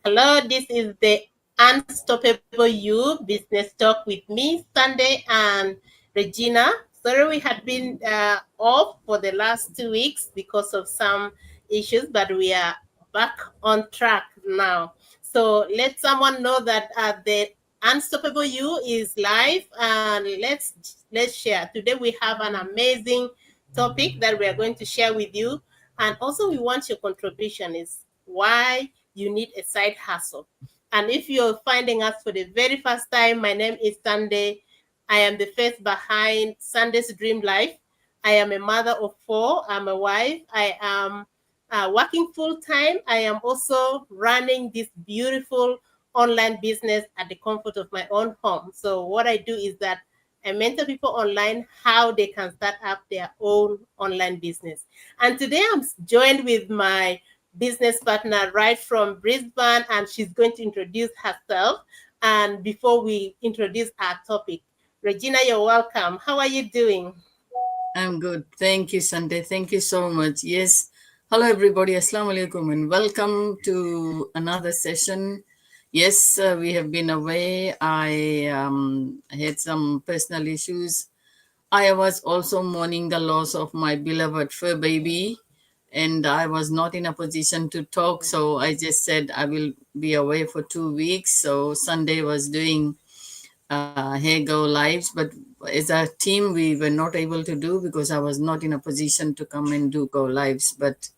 Hello, this is the Unstoppable You Business Talk with me, Sunday and Regina. Sorry we had been off for the last 2 weeks because of some issues, but we are back on track now. So let someone know that the Unstoppable You is live, and let's share. Today we have an amazing topic that we are going to share with you, and also we want your contribution. Is why you need a side hustle. And if you're finding us for the very first time, my name is Sunday. I am the face behind Sunday's Dream Life. I am a mother of four. I'm a wife. I am working full time. I am also running this beautiful online business at the comfort of my own home. So what I do is that I mentor people online how they can start up their own online business. And today I'm joined with my business partner right from Brisbane, and she's going to introduce herself. And before we introduce our topic, Regina, you're welcome. How are you doing? I'm good. Thank you, Sunday. Thank you so much. Yes. Hello, everybody. Assalamu alaikum and welcome to another session. Yes, we have been away. I had some personal issues. I was also mourning the loss of my beloved fur baby, and I was not in a position to talk. So I just said I will be away for 2 weeks. So Sunday was doing Hey Go Lives, but as a team, we were not able to do because I was not in a position to come and do Go Lives. But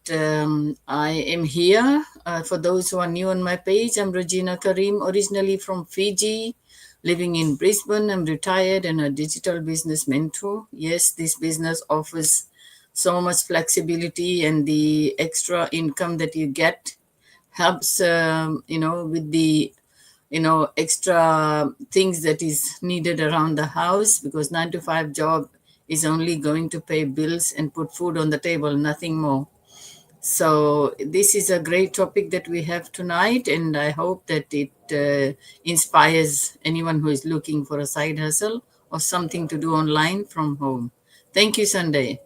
I am here. For those who are new on my page, I'm Regina Karim, originally from Fiji, living in Brisbane. I'm retired and a digital business mentor. Yes, this business offers so much flexibility, and the extra income that you get helps, with the extra things that is needed around the house, because 9 to 5 job is only going to pay bills and put food on the table, nothing more. So this is a great topic that we have tonight, and I hope that it inspires anyone who is looking for a side hustle or something to do online from home. Thank you, Sunday.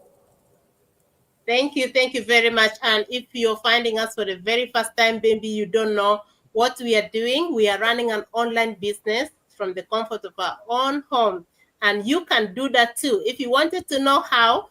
Thank you very much. And if you're finding us for the very first time, maybe you don't know what we are doing, we are running an online business from the comfort of our own home. And you can do that too. If you wanted to know how,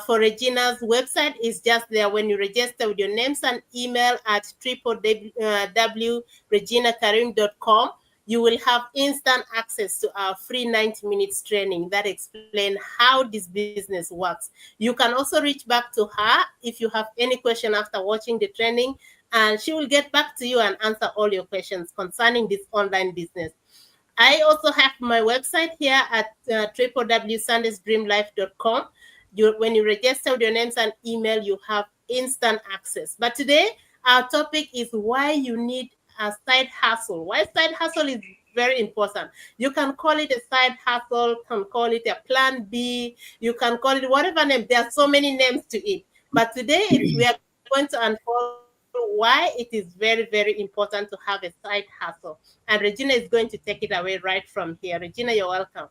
for Regina's website is just there when you register with your names and email at www.reginakarim.com. You will have instant access to our free 90 minutes training that explain how this business works. You can also reach back to her if you have any question after watching the training, and she will get back to you and answer all your questions concerning this online business. I also have my website here at www.sundaysdreamlife.com. When you register with your names and email, you have instant access. But today, our topic is why you need a side hustle. Why side hustle is very important. You can call it a side hustle, can call it a plan B, you can call it whatever name. There are so many names to it. But today, we are going to unfold why it is very, very important to have a side hustle. And Regina is going to take it away right from here. Regina, you're welcome.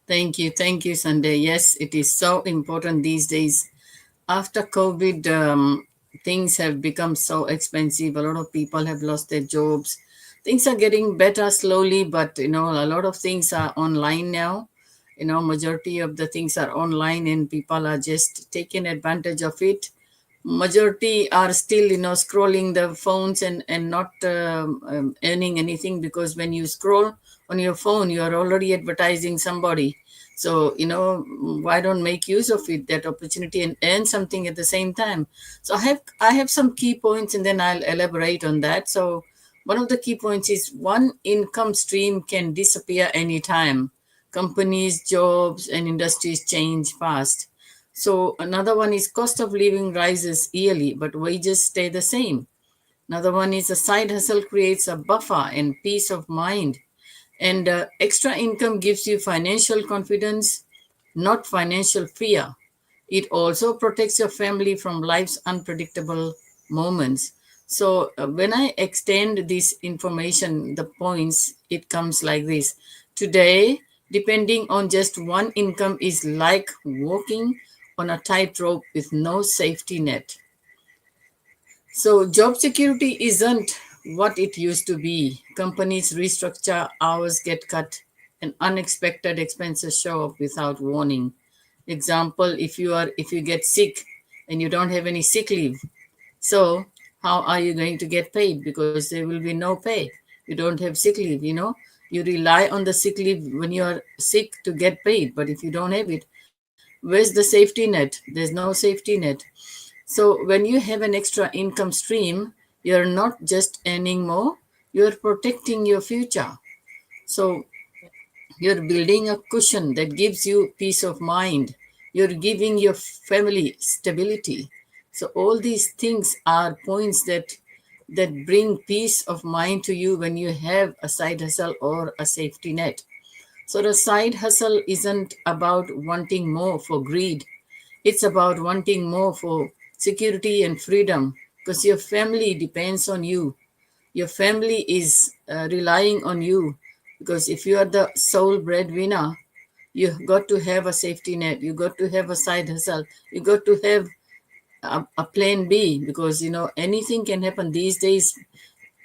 Thank you, Sunday. Yes, it is so important these days. After COVID, things have become so expensive. A lot of people have lost their jobs. Things are getting better slowly, but a lot of things are online now. Majority of the things are online, and people are just taking advantage of it. Majority are still scrolling the phones and not earning anything, because when you scroll on your phone, you are already advertising somebody. So why don't make use of it, that opportunity, and earn something at the same time? So I have some key points, and then I'll elaborate on that. So one of the key points is, one income stream can disappear anytime. Companies, jobs, and industries change fast. So another one is, cost of living rises yearly, but wages stay the same. Another one is, a side hustle creates a buffer and peace of mind. And extra income gives you financial confidence, not financial fear. It also protects your family from life's unpredictable moments. So when I extend this information, the points, it comes like this. Today, depending on just one income is like walking on a tightrope with no safety net. So, job security isn't what it used to be. Companies restructure, hours get cut, and unexpected expenses show up without warning. Example, if you get sick and you don't have any sick leave, so how are you going to get paid? Because there will be no pay. You don't have sick leave, You rely on the sick leave when you are sick to get paid. But if you don't have it, where's the safety net? There's no safety net. So when you have an extra income stream, you're not just earning more, you're protecting your future. So you're building a cushion that gives you peace of mind. You're giving your family stability. So all these things are points that bring peace of mind to you when you have a side hustle or a safety net. So the side hustle isn't about wanting more for greed. It's about wanting more for security and freedom because your family depends on you. Your family is relying on you because if you are the sole breadwinner, you got to have a safety net. You got to have a side hustle. You got to have a plan B because anything can happen these days.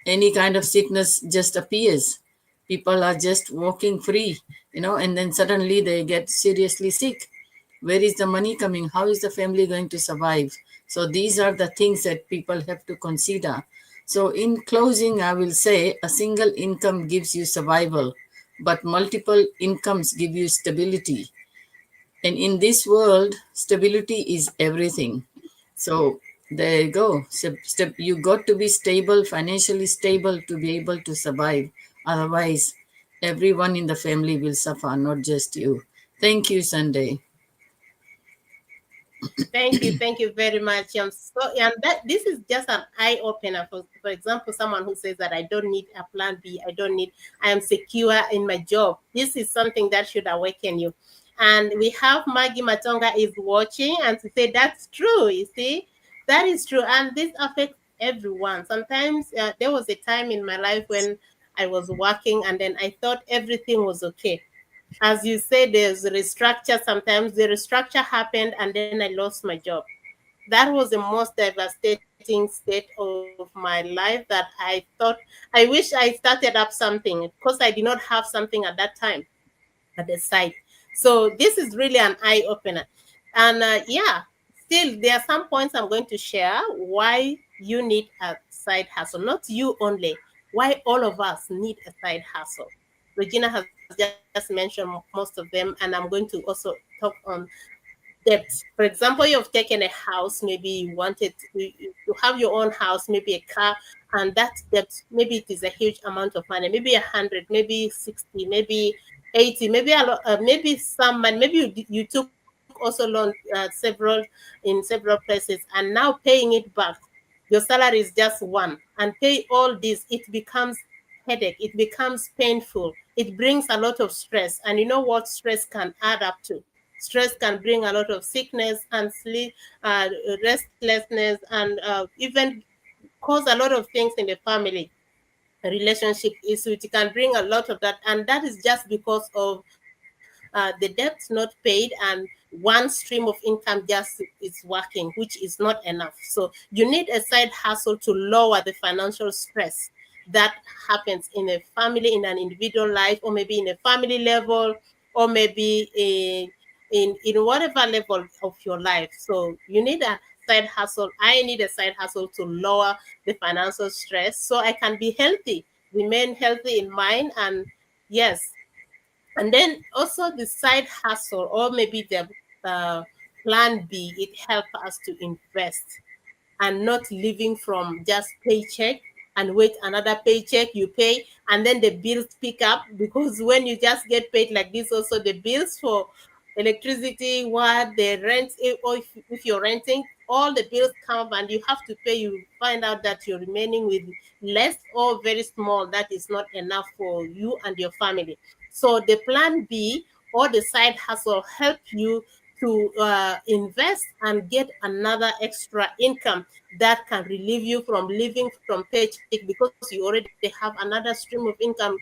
Any kind of sickness just appears. People are just walking free, and then suddenly they get seriously sick. Where is the money coming? How is the family going to survive? So these are the things that people have to consider. So in closing, I will say a single income gives you survival, but multiple incomes give you stability. And in this world, stability is everything. So there you go. You got to be stable, financially stable to be able to survive. Otherwise, everyone in the family will suffer, not just you. Thank you, Sunday. Thank you very much. And that this is just an eye opener. For example, someone who says that I don't need a plan B, I am secure in my job. This is something that should awaken you. And we have Maggie Matonga is watching, and to say that's true. You see, that is true, and this affects everyone. Sometimes there was a time in my life when I was working, and then I thought everything was okay. As you said, there's a restructure. Sometimes the restructure happened and then I lost my job. That was the most devastating state of my life that I thought I wish I started up something because I did not have something at that time at the site. So this is really an eye opener. And yeah, still there are some points I'm going to share why you need a side hustle, not you only, why all of us need a side hustle. Regina has just mentioned most of them, and I'm going to also talk on debt. For example, you've taken a house, maybe you wanted to have your own house, maybe a car, and that debt, maybe it is a huge amount of money, maybe 100, maybe 60, maybe 80, maybe a lot, maybe some money, maybe you took also loan several places, and now paying it back, your salary is just one, and pay all this, it becomes headache, it becomes painful, it brings a lot of stress. And you know what stress can add up to? Stress can bring a lot of sickness and sleep, restlessness, and even cause a lot of things in the family relationship issues. It can bring a lot of that, and that is just because of the debt not paid and one stream of income just is working, which is not enough. So you need a side hustle to lower the financial stress that happens in a family, in an individual life, or maybe in a family level, or maybe in whatever level of your life. So you need a side hustle. I need a side hustle to lower the financial stress so I can be healthy, remain healthy in mind, and yes. And then also the side hustle, or maybe the uh, plan B, it helps us to invest and not living from just paycheck and wait another paycheck you pay, and then the bills pick up, because when you just get paid like this, also the bills for electricity, what the rent, or if you're renting, all the bills come and you have to pay. You find out that you're remaining with less or very small, that is not enough for you and your family. So the plan B or the side hustle help you to invest and get another extra income that can relieve you from living from paycheck, because you already have another stream of income,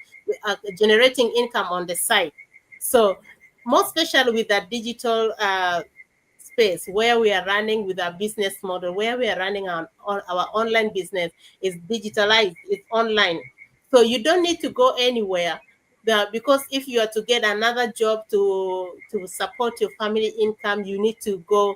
generating income on the side. So, most especially with that digital space where we are running with our business model, where we are running our online business is digitalized, it's online. So you don't need to go anywhere. Because if you are to get another job to support your family income, you need to go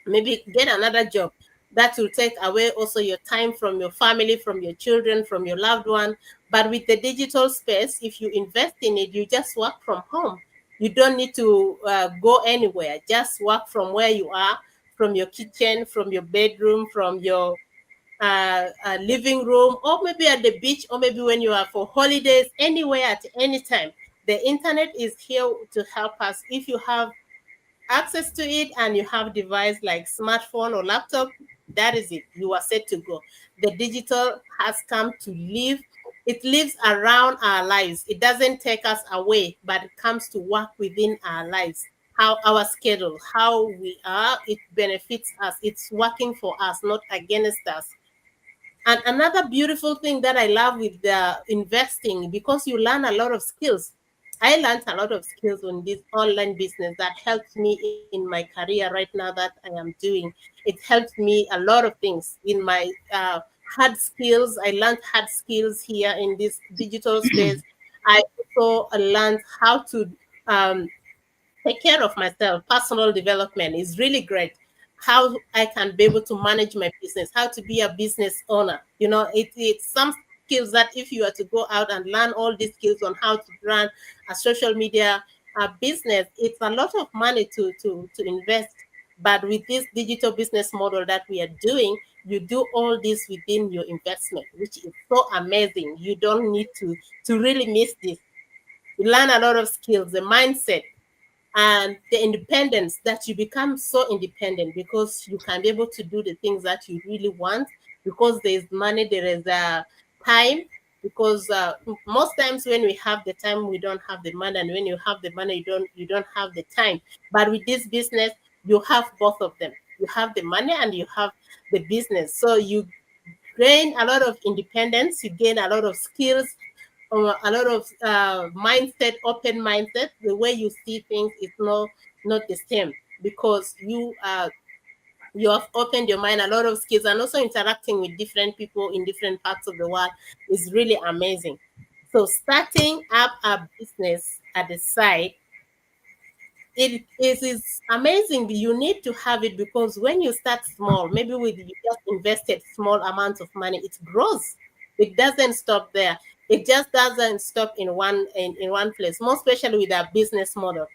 maybe get another job. That will take away also your time from your family, from your children, from your loved one. But with the digital space, if you invest in it, you just work from home. You don't need to go anywhere. Just work from where you are, from your kitchen, from your bedroom, from your living room, or maybe at the beach, or maybe when you are for holidays, anywhere at any time. The internet is here to help us. If you have access to it and you have device like smartphone or laptop, that is it, you are set to go. The digital has come to live. It lives around our lives. It doesn't take us away, but it comes to work within our lives. How our schedule, how we are, it benefits us. It's working for us, not against us. And another beautiful thing that I love with the investing, because you learn a lot of skills. I learned a lot of skills on this online business that helps me in my career right now that I am doing. It helps me a lot of things in my hard skills. I learned hard skills here in this digital space. I also learned how to um, take care of myself. Personal development is really great. How I can be able to manage my business, how to be a business owner. It's some skills that if you are to go out and learn all these skills on how to run a social media business, it's a lot of money to invest. But with this digital business model that we are doing, you do all this within your investment, which is so amazing. You don't need to really miss this. You learn a lot of skills, the mindset, and the independence, that you become so independent because you can be able to do the things that you really want, because there is money, there is time. Because most times when we have the time, we don't have the money, and when you have the money, you don't have the time. But with this business, you have both of them. You have the money and you have the business, so you gain a lot of independence, you gain a lot of skills, a lot of mindset, open mindset. The way you see things is not the same, because you have opened your mind, a lot of skills, and also interacting with different people in different parts of the world is really amazing. So starting up a business at the side, it is amazing. You need to have it, because when you start small, maybe with you just invested small amounts of money, it grows. It doesn't stop there. It just doesn't stop in one place, more especially with our business model.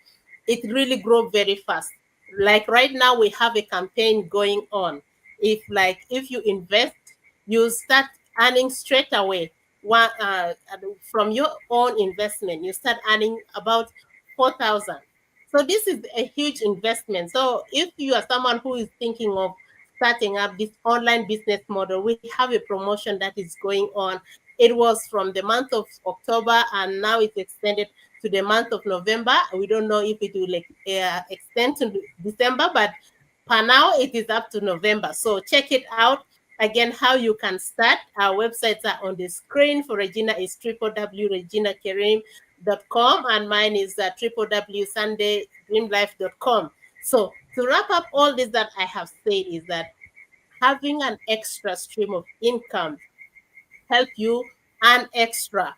It really grow very fast. Like right now we have a campaign going on. If you invest, you start earning straight away. From your own investment, you start earning about 4,000. So this is a huge investment. So if you are someone who is thinking of starting up this online business model, we have a promotion that is going on. It was from the month of October, and now it's extended to the month of November. We don't know if it will extend to December, but for now it is up to November. So check it out. Again, how you can start. Our websites are on the screen. For Regina is www.reginakerim.com, and mine is www.sundaydreamlife.com. So to wrap up all this that I have said is that having an extra stream of income help you earn extra,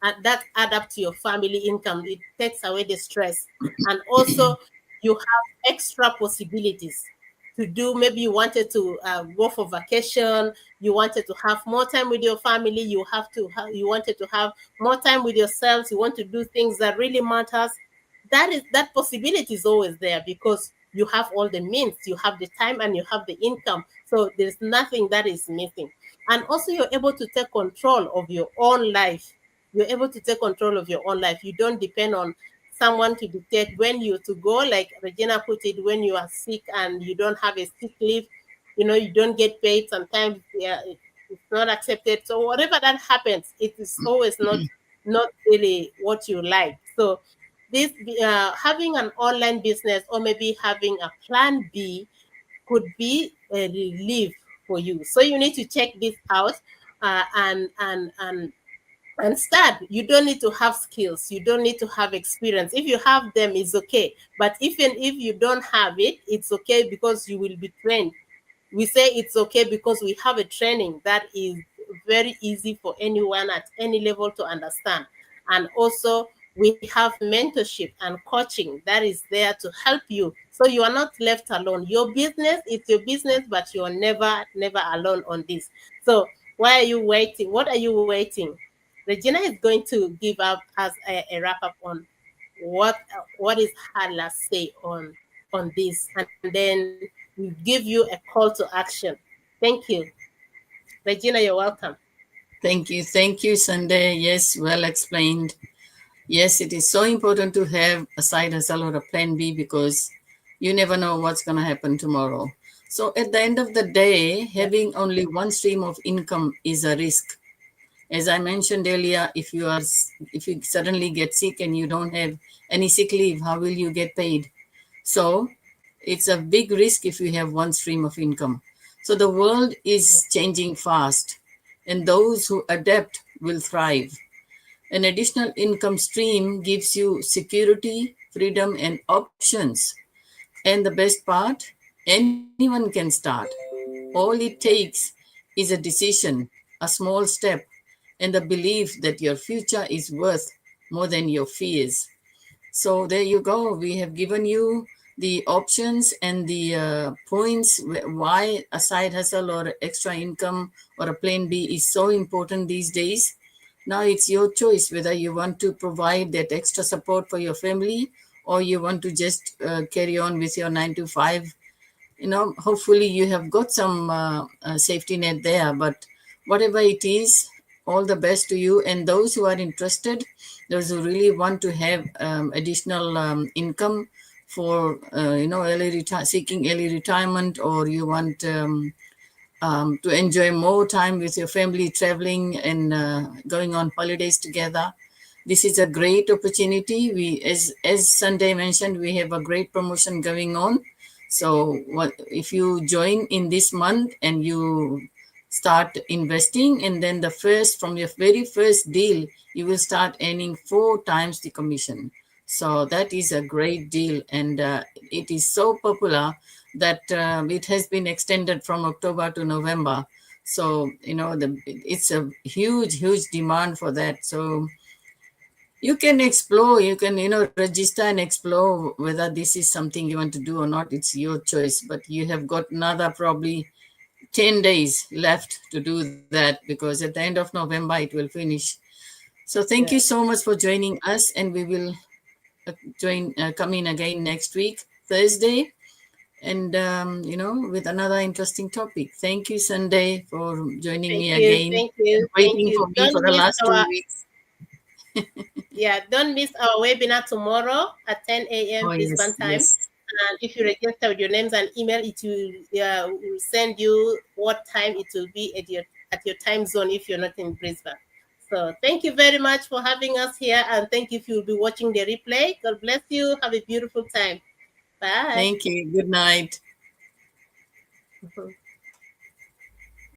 and that add up to your family income. It takes away the stress, and also you have extra possibilities to do. Maybe you wanted to go for vacation, you wanted to have more time with your family, you wanted to have more time with yourselves, you want to do things that really matters. That possibility is always there, because you have all the means, you have the time and you have the income, so there's nothing that is missing. And also you're able to take control of your own life. You're able to take control of your own life. You don't depend on someone to dictate when you to go. Like Regina put it, when you are sick and you don't have a sick leave, you don't get paid. Sometimes it's not accepted. So whatever that happens, it is always not really what you like. So this having an online business, or maybe having a plan B, could be a relief for you. So you need to check this out, and and start. You don't need to have skills, you don't need to have experience. If you have them, it's okay, but even if you don't have it, it's okay, because you will be trained. We say it's okay because we have a training that is very easy for anyone at any level to understand. And also, we have mentorship and coaching that is there to help you, so you are not left alone. Your business, it's your business, but you're never alone on this. So why are you waiting? What are you waiting? Regina is going to give up as a wrap up on what is her last say on this, and then we give you a call to action. Thank you, Regina. You're welcome. Thank you, Sunday. Yes, well explained. Yes, it is so important to have a side hustle or a plan B because you never know what's going to happen tomorrow. So, at the end of the day, Yeah, having only one stream of income is a risk. As I mentioned earlier, if you suddenly get sick and you don't have any sick leave, how will you get paid? So, it's a big risk if you have one stream of income. So, the world yeah, is changing fast, and those who adapt will thrive. An additional income stream gives you security, freedom, and options. And the best part, anyone can start. All it takes is a decision, a small step, and the belief that your future is worth more than your fears. So there you go. We have given you the options and the points why a side hustle or extra income or a plan B is so important these days. Now it's your choice whether you want to provide that extra support for your family or you want to just carry on with your 9 to 5. Hopefully you have got some safety net there, but whatever it is, all the best to you. And those who are interested, those who really want to have additional income for seeking early retirement, or you want to enjoy more time with your family, traveling and going on holidays together, this is a great opportunity. We, as Sunday mentioned, we have a great promotion going on. So, what if you join in this month and you start investing, and then from your very first deal, you will start earning 4 times the commission. So that is a great deal, and it is so popular that it has been extended from October to November. So it's a huge demand for that. So you can explore, you can register and explore whether this is something you want to do or not. It's your choice, but you have got another probably 10 days left to do that, because at the end of November it will finish. So thank you yeah. so much for joining us, and we will come in again next week, Thursday, and with another interesting topic. Thank you, Sunday, for joining Thank me you, again thank and you, thank waiting you. for me for the last 2 weeks. Don't miss our webinar tomorrow at 10 a.m. Oh yes, Brisbane time. yes. And if you register with your names and email, will send you what time it will be at your time zone if you're not in Brisbane. So thank you very much for having us here, and thank you if you'll be watching the replay. God bless you. Have a beautiful time. Bye. Thank you. Good night. Mhm.